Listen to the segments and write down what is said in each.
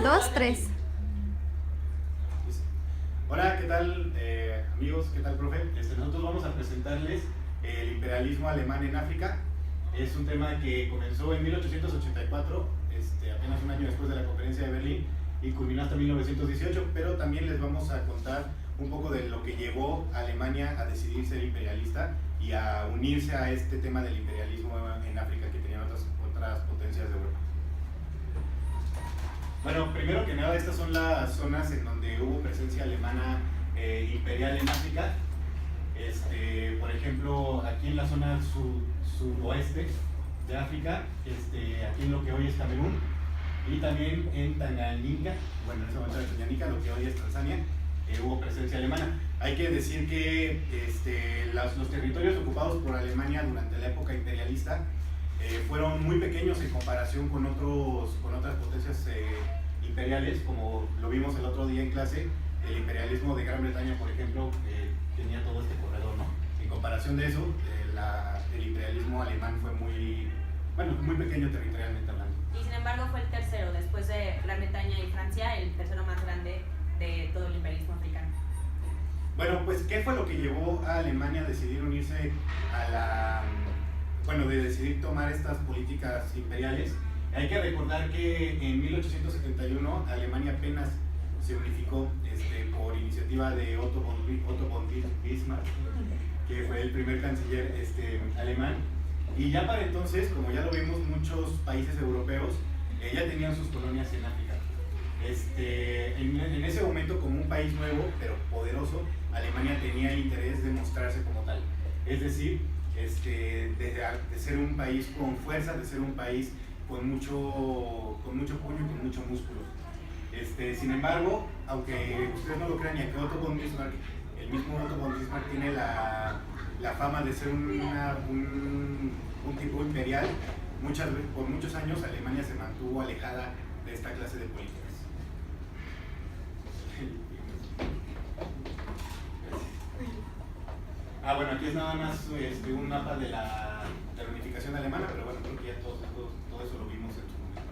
2, 3. Hola, ¿qué tal amigos? ¿Qué tal, profe? Nosotros vamos a presentarles el imperialismo alemán en África. Es un tema que comenzó en 1884, apenas un año después de la conferencia de Berlín, y culminó hasta 1918, pero también les vamos a contar un poco de lo que llevó a Alemania a decidir ser imperialista y a unirse a este tema del imperialismo en África que tenían otras potencias de Europa. Bueno, primero que nada, estas son las zonas en donde hubo presencia alemana imperial en África. Por ejemplo, aquí en la zona suroeste de África, aquí en lo que hoy es Camerún, y también en Tanganica, bueno, en ese momento de Tanganica, lo que hoy es Tanzania, hubo presencia alemana. Hay que decir que los territorios ocupados por Alemania durante la época imperialista fueron muy pequeños en comparación con otras potencias imperiales, como lo vimos el otro día en clase. El imperialismo de Gran Bretaña, por ejemplo, tenía todo este corredor, ¿no? En comparación de eso, el imperialismo alemán fue muy pequeño territorialmente hablando. Y sin embargo fue el tercero, después de Gran Bretaña y Francia, el tercero más grande de todo el imperialismo africano. Bueno, pues, ¿qué fue lo que llevó a Alemania a decidir unirse de decidir tomar estas políticas imperiales? Hay que recordar que en 1871 Alemania apenas se unificó por iniciativa de Otto von Bismarck, que fue el primer canciller alemán. Y ya para entonces, como ya lo vimos, muchos países europeos ya tenían sus colonias en África. En ese momento, como un país nuevo pero poderoso, Alemania tenía interés de mostrarse como tal. Es decir, de ser un país con fuerza, de ser un país con mucho puño y con mucho músculo. Sin embargo, aunque ustedes no lo crean, y que Otto von Bismarck, el mismo Otto von Bismarck tiene la fama de ser un tipo imperial, por muchos años Alemania se mantuvo alejada de esta clase de políticas. Bueno, aquí es nada más un mapa de la unificación alemana, pero bueno, creo que ya todo eso lo vimos en su momento.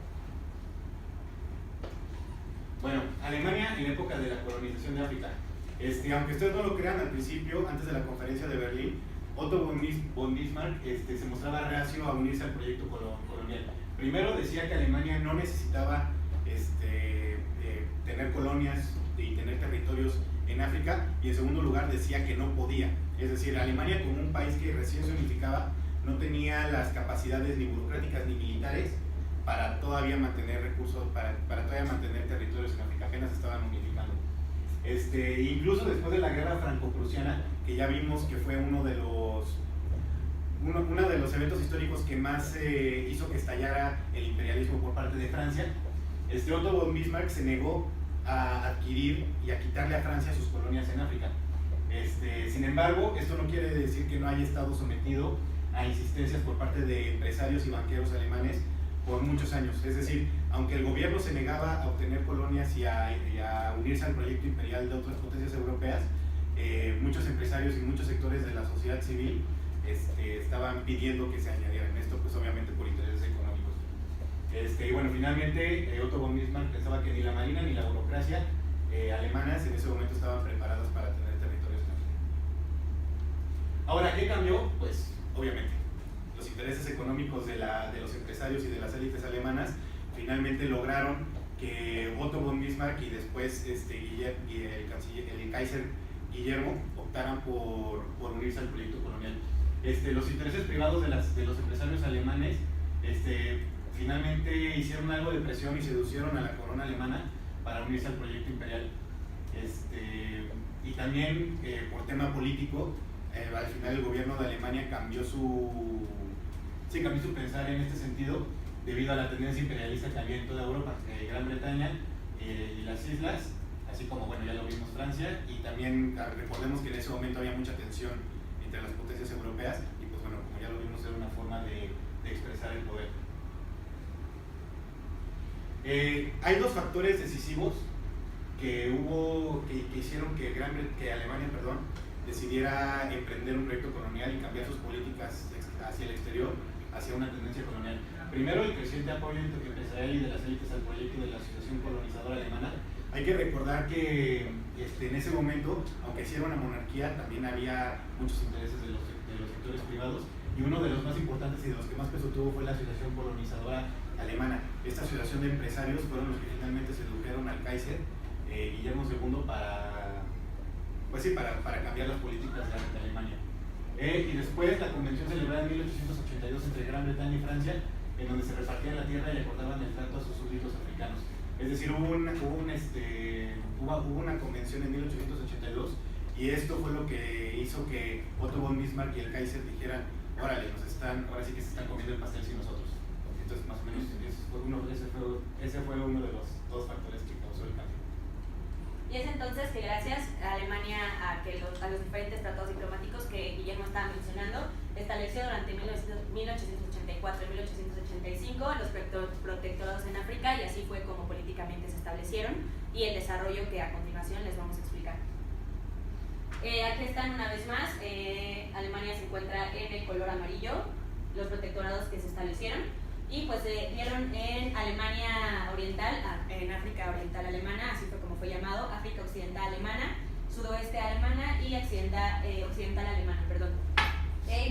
Bueno, Alemania en la época de la colonización de África. Aunque ustedes no lo crean, al principio, antes de la conferencia de Berlín, Otto von Bismarck se mostraba reacio a unirse al proyecto colonial. Primero decía que Alemania no necesitaba tener colonias y tener territorios en África, y en segundo lugar decía que no podía. Es decir, Alemania, como un país que recién se unificaba, no tenía las capacidades ni burocráticas ni militares para todavía mantener recursos, para todavía mantener territorios en África. Apenas estaban unificando. Incluso después de la guerra franco-prusiana, que ya vimos que fue uno de los eventos históricos que más hizo que estallara el imperialismo por parte de Francia, Otto von Bismarck se negó a adquirir y a quitarle a Francia sus colonias en África. Sin embargo, esto no quiere decir que no haya estado sometido a insistencias por parte de empresarios y banqueros alemanes por muchos años. Es decir, aunque el gobierno se negaba a obtener colonias y a unirse al proyecto imperial de otras potencias europeas, muchos empresarios y muchos sectores de la sociedad civil estaban pidiendo que se añadieran esto, pues obviamente por intereses económicos. Y bueno, finalmente Otto von Bismarck pensaba que ni la marina ni la burocracia alemanas en ese momento estaban preparadas para tener territorios en África. Ahora, ¿qué cambió? Pues obviamente los intereses económicos de los empresarios y de las élites alemanas finalmente lograron que Otto von Bismarck y después el Kaiser Guillermo optaran por unirse al proyecto colonial. Los intereses privados de los empresarios alemanes finalmente hicieron algo de presión y seducieron a la corona alemana para unirse al proyecto imperial. Y también por tema político, al final el gobierno de Alemania cambió su pensar en este sentido debido a la tendencia imperialista que había en toda Europa, Gran Bretaña y las islas, así como, bueno, ya lo vimos, Francia, y también recordemos que en ese momento había mucha tensión entre las potencias europeas, y pues bueno, como ya lo vimos, era una forma de expresar el poder. Hay dos factores decisivos que hicieron que Alemania decidiera emprender un proyecto colonial y cambiar sus políticas hacia el exterior, hacia una tendencia colonial. Primero, el creciente apoyo empresarial y de las élites al proyecto de la asociación colonizadora Hay que recordar que en ese momento, aunque sí era una monarquía, también había muchos intereses de los sectores privados, y uno de los más importantes y de los que más peso tuvo fue la asociación colonizadora alemana. Esta asociación de empresarios fueron los que finalmente sedujeron al Kaiser Guillermo II para cambiar las políticas de Alemania. Y después la convención celebrada en 1882 entre Gran Bretaña y Francia, en donde se repartían la tierra y acordaban el trato a sus súbditos africanos. Es decir, hubo una convención en 1882, y esto fue lo que hizo que Otto von Bismarck y el Kaiser dijeran: órale, ahora sí que se están comiendo el pastel sin nosotros. Entonces, más o menos, ese fue uno de los dos factores que causó el cambio. Y es entonces que gracias a Alemania, a los diferentes tratados diplomáticos que Guillermo estaba mencionando, estableció durante 1884 y 1885 los protectorados en África, y así fue como políticamente se establecieron, y el desarrollo que a continuación les vamos a explicar. Aquí están una vez más. Alemania se encuentra en el color amarillo, los protectorados que se establecieron, y pues se dieron en Alemania Oriental, en África Oriental Alemana, así fue como fue llamado, África Occidental Alemana, Sudoeste Alemana y Occidental Alemana, perdón.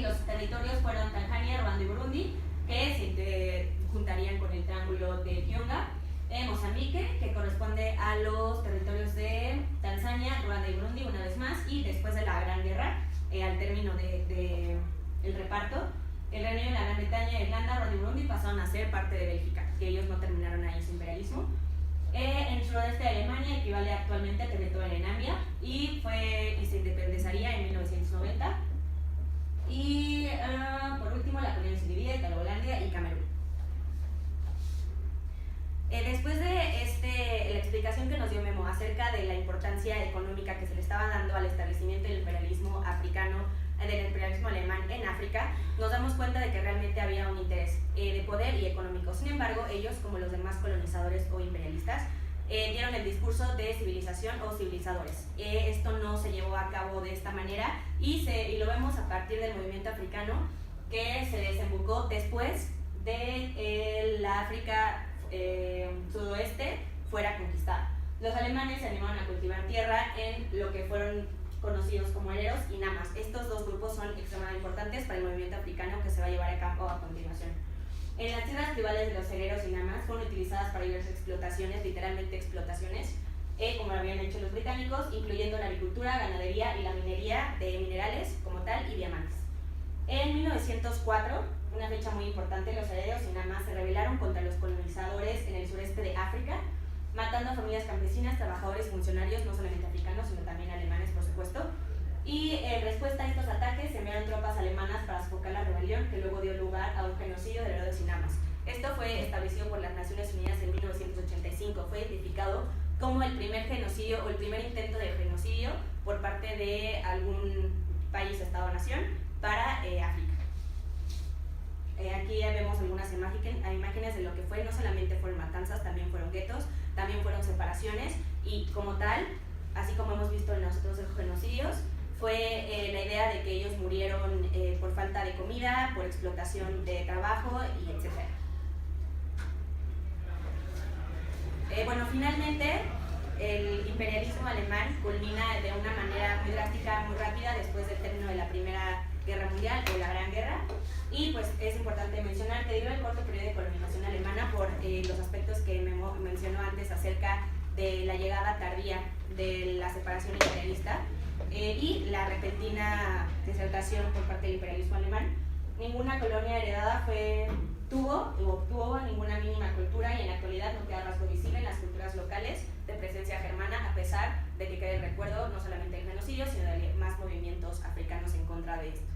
Los territorios fueron Tanzania, Ruanda y Burundi, que se juntarían con el triángulo de Kionga. Mozambique, que corresponde a los territorios de Tanzania, Ruanda y Burundi una vez más, y después de la Gran Guerra, al término el reparto, el Reino de la Gran Bretaña, Irlanda, Ruanda y Burundi pasaron a ser parte de Bélgica, que ellos no terminaron ahí su imperialismo. En el suroeste de Alemania equivale actualmente al territorio de Namibia, y se independizaría en 1990. Y por último, la colonia se divide entre Holanda y Camerún. Después de la explicación que nos dio Memo acerca de la importancia económica que se le estaba dando al establecimiento del imperialismo africano, del imperialismo alemán en África, nos damos cuenta de que realmente había un interés de poder y económico. Sin embargo, ellos, como los demás colonizadores o imperialistas, dieron el discurso de civilización o civilizadores. Esto no se llevó a cabo de esta manera, y lo vemos a partir del movimiento africano que se desembocó después de la África sudoeste fuera conquistada. Los alemanes se animaron a cultivar tierra en lo que fueron conocidos como hereros y namas. Estos dos grupos son extremadamente importantes para el movimiento africano que se va a llevar a cabo a continuación. En las tierras tribales de los hereros y namas fueron utilizadas para diversas explotaciones, literalmente explotaciones, como lo habían hecho los británicos, incluyendo la agricultura, ganadería y la minería de minerales como tal y diamantes. En 1904, una fecha muy importante, los hereros y namas se rebelaron contra los colonizadores en el sureste de África, matando a familias campesinas, trabajadores y funcionarios, no solamente africanos, sino también alemanes, por supuesto. Y en respuesta a estos ataques se enviaron tropas alemanas para sofocar la rebelión, que luego dio lugar a un genocidio de hereros y namas. Esto fue establecido por las Naciones Unidas en 1985. Fue identificado como el primer genocidio o el primer intento de genocidio por parte de algún país, estado o nación, para África. Aquí ya vemos algunas imágenes de lo que fue. No solamente fueron matanzas, también fueron guetos, también fueron separaciones, y como tal, así como hemos visto en los otros genocidios, fue la idea de que ellos murieron por falta de comida, por explotación de trabajo, y etc. Bueno, finalmente el imperialismo alemán culmina de una manera muy drástica, muy rápida, después del término de la Primera Guerra Mundial o la Gran Guerra. Y pues es importante mencionar que debido al corto periodo de colonización alemana, por los aspectos que mencionó antes acerca de la llegada tardía de la separación imperialista y la repentina desertación por parte del imperialismo alemán, ninguna colonia heredada obtuvo ninguna mínima cultura, y en la actualidad no queda rasgo visible en las culturas locales de presencia germana, a pesar de que quede el recuerdo no solamente del genocidio, sino de más movimientos africanos en contra de esto.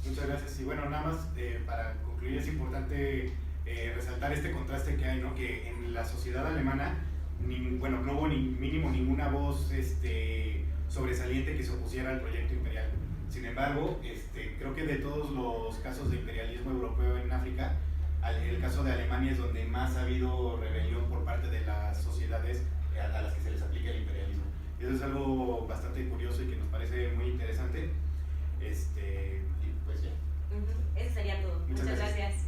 Muchas gracias. Y bueno, nada más para concluir, es importante resaltar este contraste que hay, ¿no? Que en la sociedad alemana no hubo mínimo ninguna voz sobresaliente que se opusiera al proyecto imperial. Sin embargo, creo que de todos los casos de imperialismo europeo en África, el caso de Alemania es donde más ha habido rebelión por parte de las sociedades a las que se les aplica el imperialismo. Y eso es algo bastante curioso y que nos parece muy interesante. Y pues ya. Eso sería todo. Muchas gracias.